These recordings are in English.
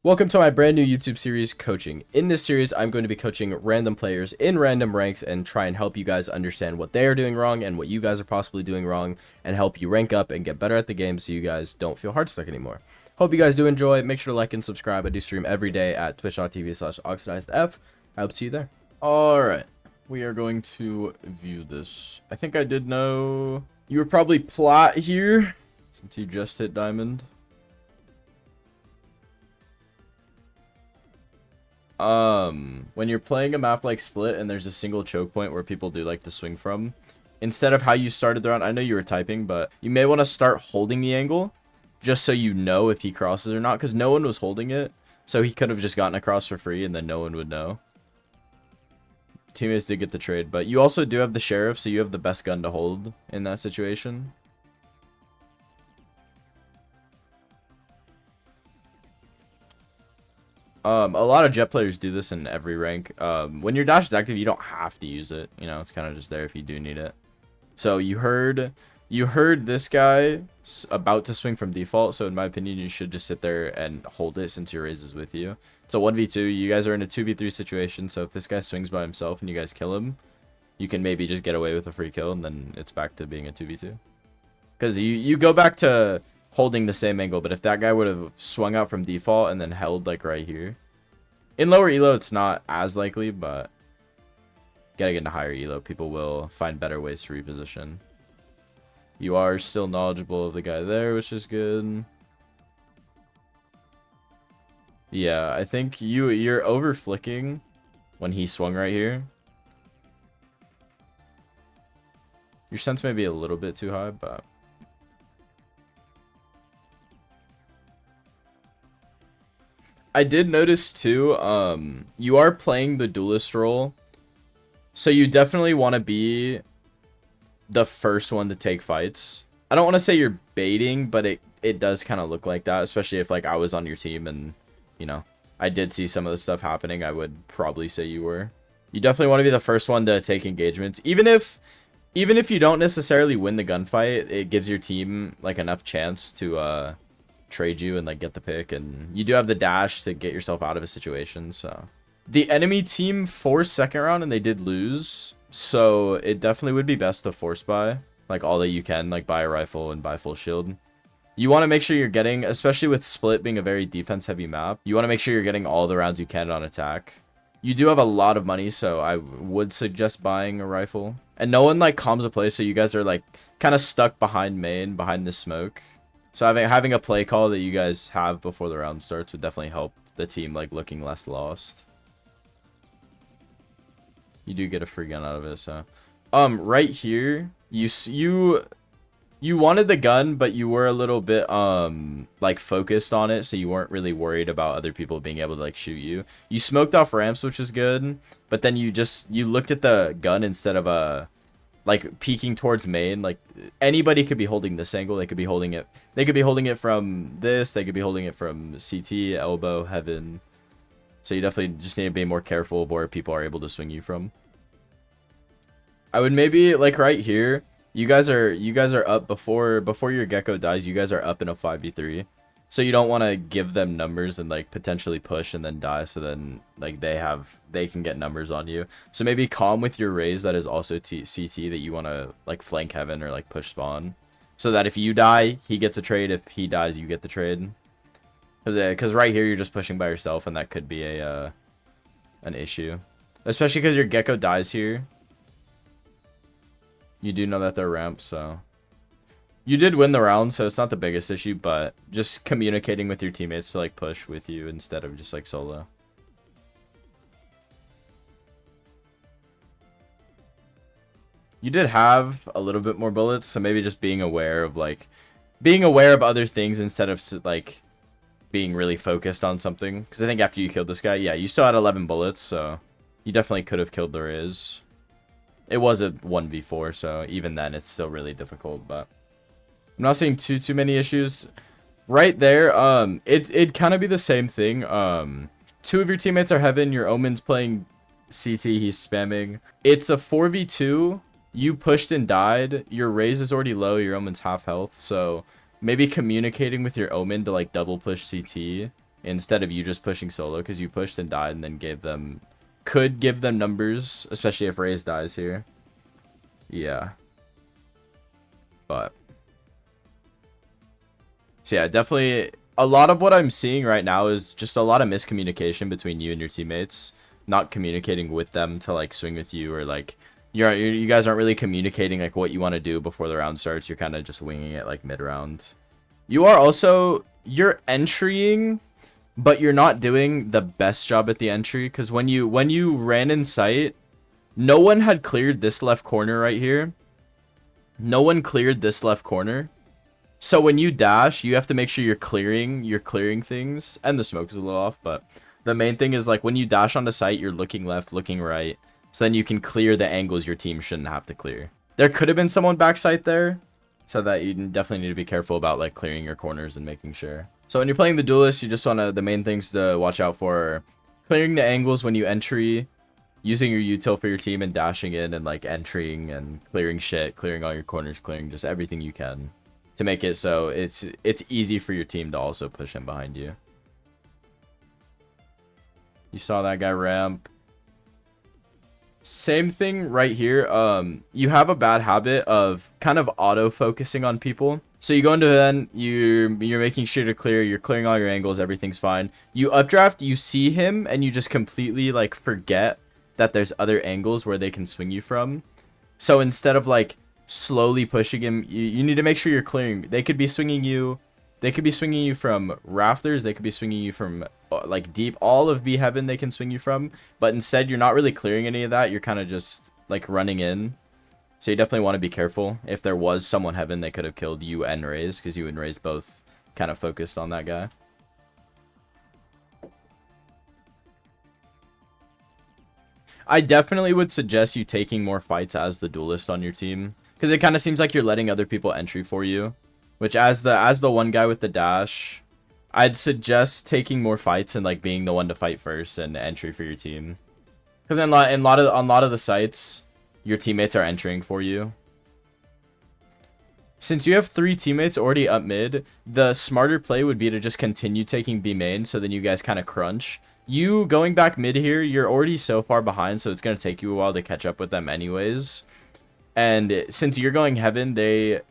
Welcome to my brand new YouTube series, Coaching. In this series, I'm going to be coaching random players in random ranks and try and help you guys understand what they are doing wrong and what you guys are possibly doing wrong and help you rank up and get better at the game so you guys don't feel hard stuck anymore. Hope you guys do enjoy. Make sure to like and subscribe. I do stream every day at twitch.tv/oxidizedf. I hope to see you there. Alright, we are going to view this. I think I did know you were probably plot here since you just hit diamond. When you're playing a map like Split and there's a single choke point where people do like to swing from, instead of how you started the round, I know you were typing, but you may want to start holding the angle just so you know if he crosses or not, because no one was holding it, so he could have just gotten across for free and then no one would know. Teammates did get the trade, but you also do have the sheriff, so you have the best gun to hold in that situation. A lot of jet players do this in every rank. When your dash is active, you don't have to use it. You know, it's kind of just there if you do need it. So you heard this guy about to swing from default. So in my opinion, you should just sit there and hold it since your raise is with you. It's a 1v2. You guys are in a 2v3 situation. So if this guy swings by himself and you guys kill him, you can maybe just get away with a free kill, and then it's back to being a 2v2. Because you go back to holding the same angle, but if that guy would have swung out from default and then held like right here, in lower elo it's not as likely, but getting into higher elo, people will find better ways to reposition. You are still knowledgeable of the guy there, which is good. Yeah, I think you're over flicking when he swung right here. Your sense may be a little bit too high, but I did notice too, you are playing the duelist role, so you definitely want to be the first one to take fights. I don't want to say you're baiting, but it does kind of look like that, especially if like I was on your team and, you know, I did see some of the stuff happening. I would probably say you were. You definitely want to be the first one to take engagements, even if you don't necessarily win the gunfight. It gives your team like enough chance to trade you and like get the pick, and you do have the dash to get yourself out of a situation. So the enemy team forced second round and they did lose, so it definitely would be best to force buy like all that you can, like buy a rifle and buy full shield. You want to make sure you're getting, especially with Split being a very defense heavy map, you want to make sure you're getting all the rounds you can on attack. You do have a lot of money, so I would suggest buying a rifle. And no one like calms a play, so you guys are like kind of stuck behind main, behind the smoke. So having a play call that you guys have before the round starts would definitely help the team like looking less lost. You do get a free gun out of it, so right here you wanted the gun, but you were a little bit like focused on it, so you weren't really worried about other people being able to like shoot you. You smoked off ramps, which is good, but then you looked at the gun instead of like peeking towards main. Like anybody could be holding this angle. They could be holding it from this, they could be holding it from CT, elbow, heaven. So you definitely just need to be more careful of where people are able to swing you from. I would maybe like right here, you guys are up before your gecko dies. You guys are up in a 5v3, so you don't want to give them numbers and like potentially push and then die, so then like they can get numbers on you. So maybe calm with your raise that is also CT, that you want to like flank heaven or like push spawn, so that if you die he gets a trade, if he dies you get the trade. Because right here you're just pushing by yourself, and that could be an issue, especially because your gecko dies here. You do know that they're ramps, so you did win the round, so it's not the biggest issue, but just communicating with your teammates to like push with you instead of just like solo. You did have a little bit more bullets, so maybe just being aware of other things instead of like being really focused on something. Because I think after you killed this guy, yeah, you still had 11 bullets, so you definitely could have killed the Riz. It was a 1v4, so even then it's still really difficult, but I'm not seeing too many issues. Right there, it'd kind of be the same thing. Two of your teammates are heaven, your Omen's playing CT, he's spamming. It's a 4v2, you pushed and died, your raise is already low, your Omen's half health, so maybe communicating with your Omen to like double push CT instead of you just pushing solo, because you pushed and died and then could give them numbers, especially if Raze dies here. Yeah. But so yeah, definitely a lot of what I'm seeing right now is just a lot of miscommunication between you and your teammates, not communicating with them to like swing with you, or like you guys aren't really communicating like what you want to do before the round starts. You're kind of just winging it like mid round. You're entering, but you're not doing the best job at the entry, because when you ran in sight, no one had cleared this left corner right here. No one cleared this left corner. So when you dash, you have to make sure you're clearing things. And the smoke is a little off, but the main thing is like when you dash onto site, you're looking left, looking right. So then you can clear the angles your team shouldn't have to clear. There could have been someone backside there, so that you definitely need to be careful about like clearing your corners and making sure. So when you're playing the duelist, you just want to, the main things to watch out for are clearing the angles when you entry, using your util for your team, and dashing in and like entering and clearing shit, clearing all your corners, clearing just everything you can to make it so it's easy for your team to also push in behind you. You saw that guy ramp. Same thing right here. You have a bad habit of kind of auto focusing on people. So you go into then you're making sure to clear, you're clearing all your angles, everything's fine. You updraft, you see him, and you just completely like forget that there's other angles where they can swing you from. So instead of like slowly pushing him, you need to make sure you're clearing. They could be swinging you from rafters, they could be swinging you from like deep, all of B heaven they can swing you from, but instead you're not really clearing any of that. You're kind of just like running in. So you definitely want to be careful. If there was someone heaven, they could have killed you and Raze, because you and Raze both kind of focused on that guy. I definitely would suggest you taking more fights as the duelist on your team, because it kind of seems like you're letting other people entry for you, which as the one guy with the dash, I'd suggest taking more fights and like being the one to fight first and entry for your team, because on a lot of the sites, your teammates are entering for you. Since you have 3 teammates already up mid, the smarter play would be to just continue taking B main, so then you guys kind of crunch. You going back mid here, you're already so far behind, so it's going to take you a while to catch up with them anyways. And since you're going heaven,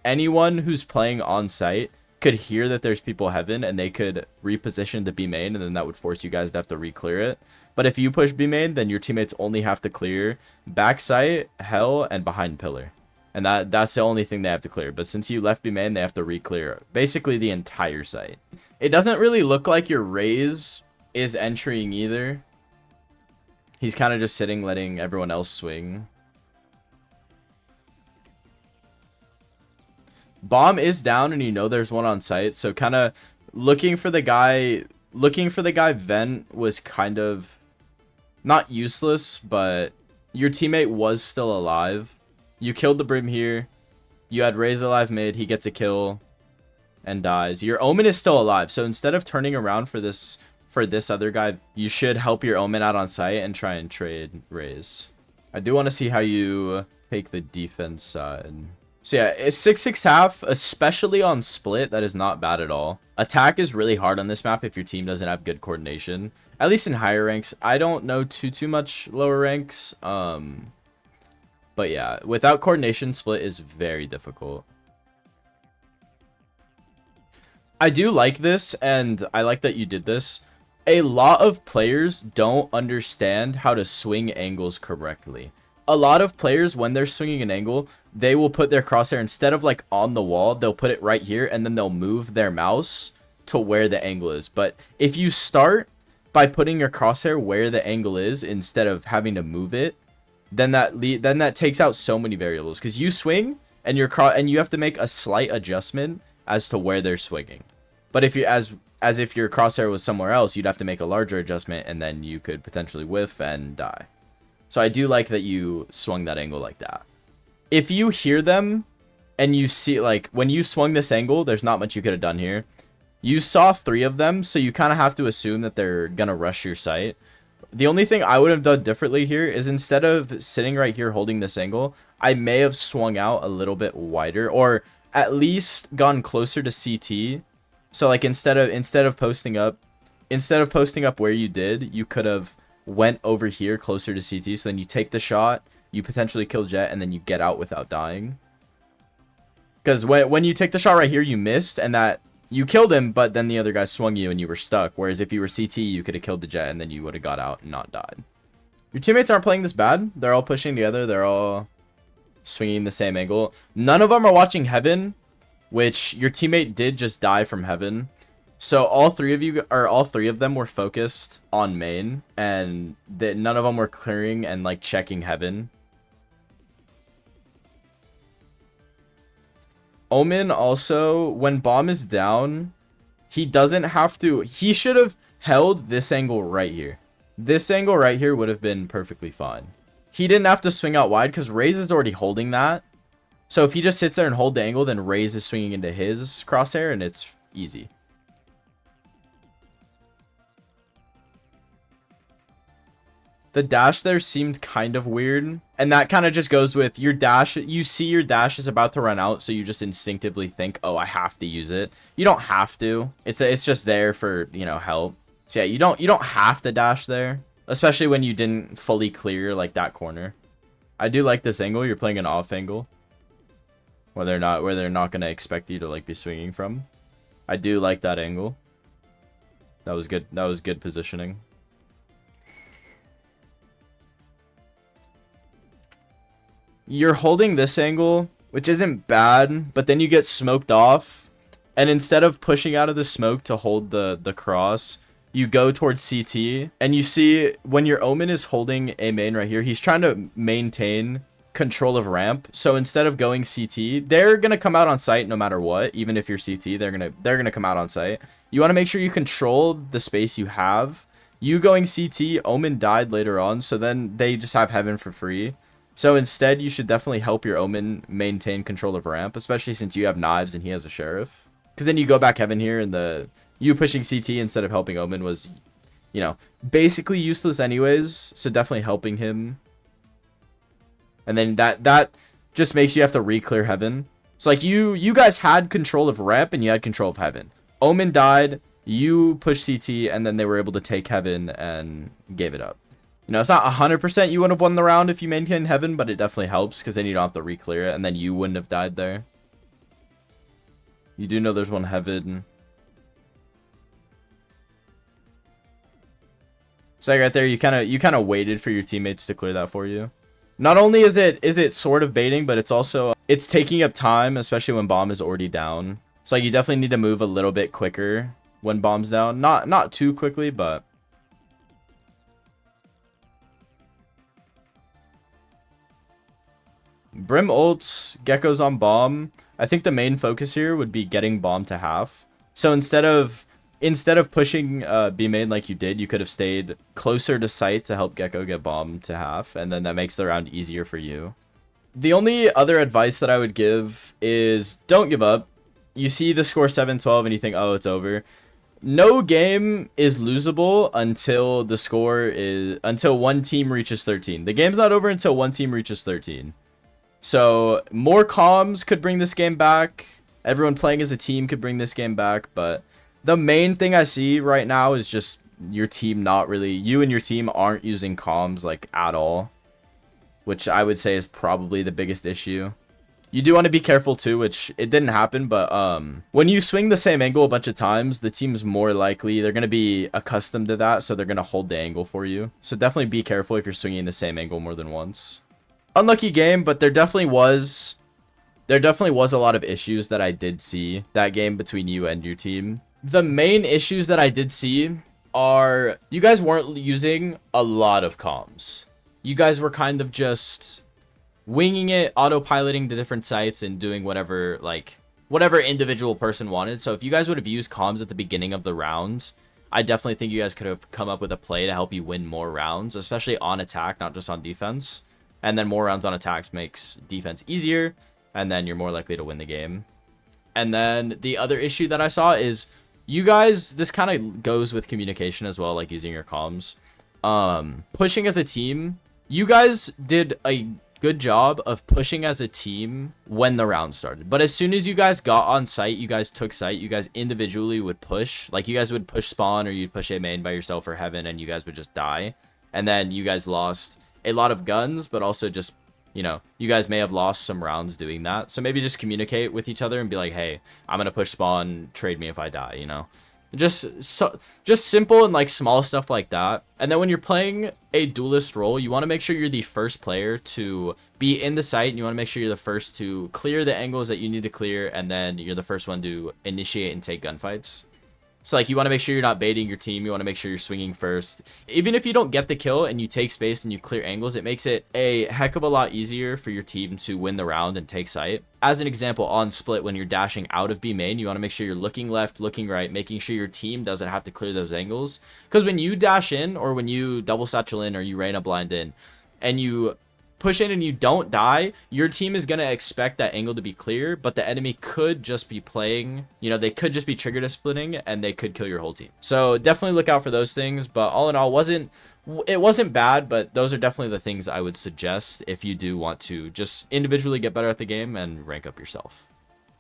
anyone who's playing on site could hear that there's people heaven, and they could reposition to B main, and then that would force you guys to have to re-clear it. But if you push B main, then your teammates only have to clear back site, hell, and behind pillar. And that's the only thing they have to clear. But since you left B main, they have to re-clear basically the entire site. It doesn't really look like your Raze is entering either. He's kind of just sitting, letting everyone else swing. Bomb is down, and you know there's one on site, so kind of looking for the guy vent was kind of not useless, but your teammate was still alive. You killed the Brim here. You had Raze alive mid. He gets a kill and dies. Your Omen is still alive, so instead of turning around for this other guy, you should help your Omen out on site and try and trade Raze. I do want to see how you take the defense side. So yeah, it's 6-6 half, especially on split. That is not bad at all. Attack is really hard on this map if your team doesn't have good coordination. At least in higher ranks. I don't know too much lower ranks. But yeah, without coordination, split is very difficult. I do like this, and I like that you did this. A lot of players don't understand how to swing angles correctly. A lot of players, when they're swinging an angle, they will put their crosshair, instead of like on the wall, they'll put it right here, and then they'll move their mouse to where the angle is. But if you start by putting your crosshair where the angle is instead of having to move it, then that takes out so many variables, because you swing and you have to make a slight adjustment as to where they're swinging. But if you as if your crosshair was somewhere else, you'd have to make a larger adjustment, and then you could potentially whiff and die. So I do like that you swung that angle like that. If you hear them and you see, like, when you swung this angle, there's not much you could have done here. You saw 3 of them, so you kind of have to assume that they're going to rush your site. The only thing I would have done differently here is, instead of sitting right here holding this angle, I may have swung out a little bit wider, or at least gone closer to CT. So like instead of posting up instead of posting up where you did, you could have went over here closer to CT. So then you take the shot, you potentially kill Jet, and then you get out without dying. Because when you take the shot right here, you missed, and that you killed him, but then the other guy swung you and you were stuck. Whereas if you were CT, you could have killed the Jet, and then you would have got out and not died. Your teammates aren't playing this bad. They're all pushing together. They're all swinging the same angle. None of them are watching Heaven, which your teammate did just die from Heaven. So all three of them were focused on main, and none of them were clearing and like checking Heaven. Omen also, when bomb is down, he doesn't have to. He should have held this angle right here. This angle right here would have been perfectly fine. He didn't have to swing out wide because Raze is already holding that. So if he just sits there and hold the angle, then Raze is swinging into his crosshair and it's easy. The dash there seemed kind of weird. And that kind of just goes with your dash. You see your dash is about to run out, so you just instinctively think, oh, I have to use it. You don't have to. It's just there for, you know, help. So yeah, you don't have to dash there, especially when you didn't fully clear like that corner. I do like this angle. You're playing an off angle where they're not gonna expect you to like be swinging from. I do like that angle. That was good. That was good positioning. You're holding this angle, which isn't bad, but then you get smoked off, and instead of pushing out of the smoke to hold the cross, you go towards CT, and you see when your Omen is holding a main right here, he's trying to maintain control of ramp. So instead of going CT, they're gonna come out on site no matter what. Even if you're CT, they're gonna come out on site. You want to make sure you control the space you have. You going CT, Omen died later on, so then they just have Heaven for free. So instead, you should definitely help your Omen maintain control of ramp, especially since you have knives and he has a sheriff. Because then you go back Heaven here, and you pushing CT instead of helping Omen was, you know, basically useless anyways. So definitely helping him. And then that just makes you have to re-clear Heaven. So like you guys had control of ramp and you had control of Heaven. Omen died, you pushed CT, and then they were able to take Heaven and gave it up. You know, it's not 100% you would have won the round if you maintained Heaven, but it definitely helps because then you don't have to re-clear it, and then you wouldn't have died there. You do know there's one Heaven. So right there, you kind of waited for your teammates to clear that for you. Not only is it sort of baiting, but it's taking up time, especially when bomb is already down. So like, you definitely need to move a little bit quicker when bomb's down. Not too quickly, but Brim ults, Gecko's on bomb. I think the main focus here would be getting bomb to half. So instead of pushing B main like you did, you could have stayed closer to site to help Gecko get bomb to half, and then that makes the round easier for you. The only other advice that I would give is don't give up. You see the score 7-12 and you think, oh, it's over. No game is losable until one team reaches 13. The game's not over until one team reaches 13. So more comms could bring this game back. Everyone playing as a team could bring this game back. But the main thing I see right now is just your team you and your team aren't using comms like at all, which I would say is probably the biggest issue. You do want to be careful too, which it didn't happen, but when you swing the same angle a bunch of times, the team's more likely, they're going to be accustomed to that, so they're going to hold the angle for you. So definitely be careful if you're swinging the same angle more than once. Unlucky game, but there definitely was a lot of issues that I did see that game between you and your team. The main issues that I did see are you guys weren't using a lot of comms. You guys were kind of just winging it, autopiloting the different sites and doing whatever individual person wanted. So if you guys would have used comms at the beginning of the round, I definitely think you guys could have come up with a play to help you win more rounds, especially on attack, not just on defense. And then more rounds on attacks makes defense easier, and then you're more likely to win the game. And then the other issue that I saw is you guys, this kind of goes with communication as well, like using your comms. Pushing as a team, you guys did a good job of pushing as a team when the round started. But as soon as you guys got on site, you guys took site, you guys individually would push. Like, you guys would push spawn, or you'd push A main by yourself or heaven, and you guys would just die. And then you guys lost a lot of guns, but also just, you know, you guys may have lost some rounds doing that. So maybe just communicate with each other and be like, hey, I'm gonna push spawn, trade me if I die, you know? Just simple and like small stuff like that. And then when you're playing a duelist role, you want to make sure you're the first player to be in the site, and you want to make sure you're the first to clear the angles that you need to clear, and then you're the first one to initiate and take gunfights. So, like, you want to make sure you're not baiting your team. You want to make sure you're swinging first. Even if you don't get the kill and you take space and you clear angles, it makes it a heck of a lot easier for your team to win the round and take site. As an example, on split, when you're dashing out of B main, you want to make sure you're looking left, looking right, making sure your team doesn't have to clear those angles. Because when you dash in, or when you double satchel in, or you Reyna blind in, and you push in and you don't die, your team is going to expect that angle to be clear, but the enemy could just be playing, you know, they could just be trigger to splitting, and they could kill your whole team. So definitely look out for those things. But all in all, it wasn't bad, but those are definitely the things I would suggest if you do want to just individually get better at the game and rank up yourself.